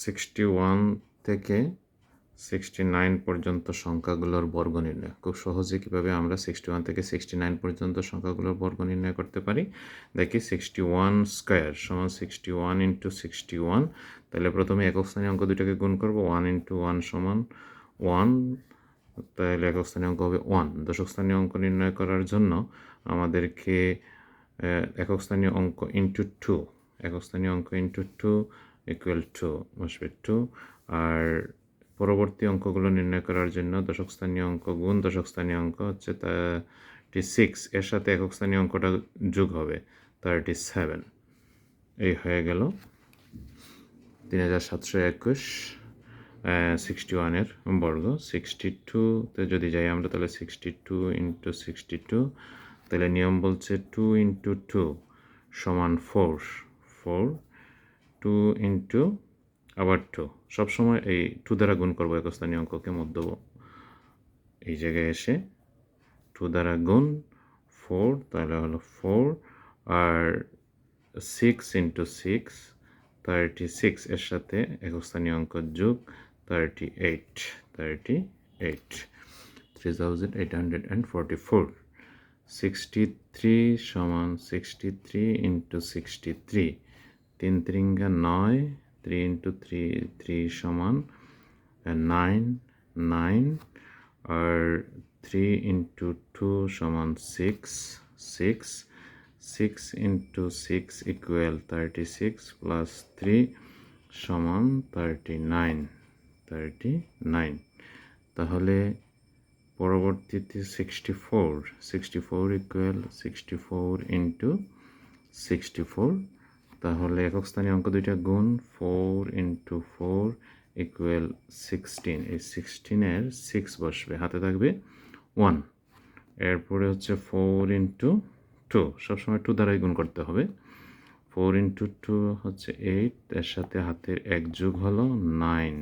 61 থেকে 69 পর্যন্ত সংখ্যাগুলোর বর্গ নির্ণয়। খুব সহজে কীভাবে আমরা 61 থেকে 69 পর্যন্ত সংখ্যাগুলোর বর্গ নির্ণয় করতে পারি দেখি। 61 স্কোয়ার সমান 61 ইন্টু 61। তাহলে প্রথমে একক স্থানীয় অঙ্ক দুটোকে গুণ করব। 1 ইন্টু 1 সমান 1, তাহলে একক স্থানীয় অঙ্ক হবে 1। দশক স্থানীয় অঙ্ক নির্ণয় করার জন্য আমাদেরকে একক স্থানীয় অঙ্ক ইন্টু 2, একক স্থানীয় অঙ্ক ইন্টু 2 ইকুয়াল টু বসবে 2। আর পরবর্তী অঙ্কগুলো নির্ণয় করার জন্য দশক স্থানীয় অঙ্ক গুণ দশক স্থানীয় অঙ্ক হচ্ছে 36, এর সাথে একক স্থানীয় অঙ্কটা যোগ হবে 37। এই হয়ে গেল 3721 61-এর বর্গ। 62-তে যদি যাই আমরা তাহলে 62 ইন্টু 62, তাহলে নিয়ম বলছে 2 ইন্টু 2 সমান 4, 2 ইন্টু আবার 2। সবসময় এই 2 দ্বারা গুণ করবো একক স্থানীয় অঙ্ককে, মধ্য এই জায়গায় এসে 2 দ্বারা গুণ 4, তাহলে হলো 4। আর 6 ইন্টু 6 36, এর সাথে একক স্থানীয় অঙ্ক যোগ 38, 3844। 63 সমান 63 ইন্টু 63, 3 3 9, 3 ইন্টু 3 3 সমান 9, 9। আর 3 ইন্টু 2 সমান 6, 6 ইন্টু 6 ইকুয়াল 36 প্লাস 3 সমান 39। তাহলে পরবর্তীতে 64 ইকুয়াল 64 ইন্টু 64। তাহলে একক স্থানীয় অঙ্ক দুইটা গুণ 4 ইন্টু 4 ইকুয়াল 16। এই 16-এর 6 বসবে, হাতে থাকবে 1। এরপরে হচ্ছে 4 ইন্টু 2, সবসময় 2 দ্বারাই গুণ করতে হবে। 4 ইন্টু 2 হচ্ছে 8, এর সাথে হাতের 1 যোগ হলো 9।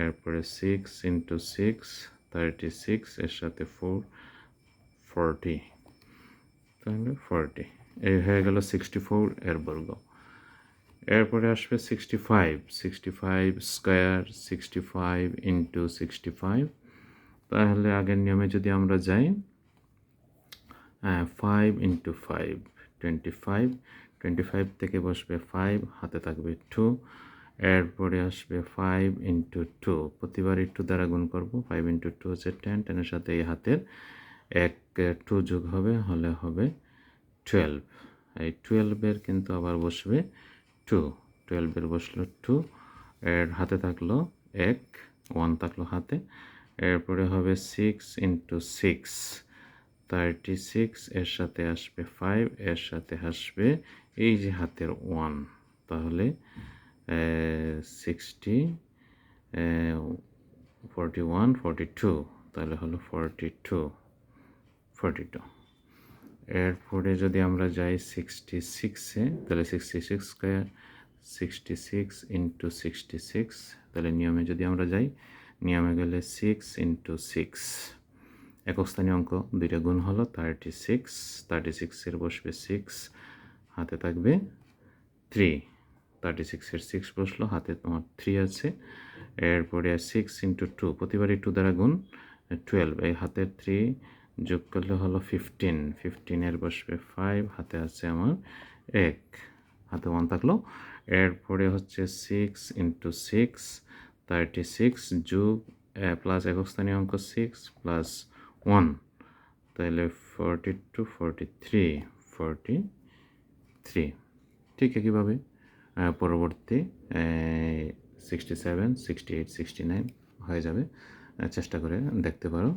এরপরে 6 ইন্টু 6 36, এর সাথে 4 40, তাহলে 40। এই হয়ে গেল 64 এর বর্গ। এরপরে আসবে 65 স্কোয়ার 65 ইন্টু 65। তাহলে আগের নিয়মে যদি আমরা যাই 5 ইন্টু 5 25 থেকে বসবে 5, হাতে থাকবে 2। এরপরে আসবে 5 ইন্টু 2, প্রতিবার একটু দ্বারা গুণ করব। 5 ইন্টু 2 হচ্ছে 10, 10-এর সাথে এই হাতের 2 যোগ হবে, হলে হবে 12। এই 12-এর কিন্তু আবার বসবে 2, 12-এর বসলো 2, এর হাতে থাকলো 1 থাকলো হাতে। এরপরে হবে 6 ইন্টু 6 36, এর সাথে আসবে 5, এর সাথে আসবে এই যে হাতের 1, তাহলে 60 41 42, তাহলে হলো 42। এরপরে যদি আমরা যাই 66-এ, তাহলে 66 স্কোয়ার 66 ইন্টু 66, তাহলে নিয়মে যদি আমরা যাই, নিয়মে গেলে 6 ইন্টু 6, একক স্থানীয় অঙ্ক দুইটা গুণ হলো 36-এর বসবে 6, হাতে থাকবে 3। 36-এর 6 বসলো, হাতে তোমার 3 আছে। এরপরে 6 ইন্টু 2, প্রতিবারই 2 দ্বারা গুণ 12, এই হাতের 3 যোগ করলে হলো 15, 15-এর বসবে 5, হাতে আছে আমার 1, হাতে 1 থাকলো। এরপরে হচ্ছে 6 ইন্টু 6 36 যোগ প্লাস একক স্থানীয় অঙ্ক 6 প্লাস 1, তাহলে 42 43। ঠিক একইভাবে পরবর্তী 67 68 69 হয়ে যাবে। চেষ্টা করে দেখতে পারো।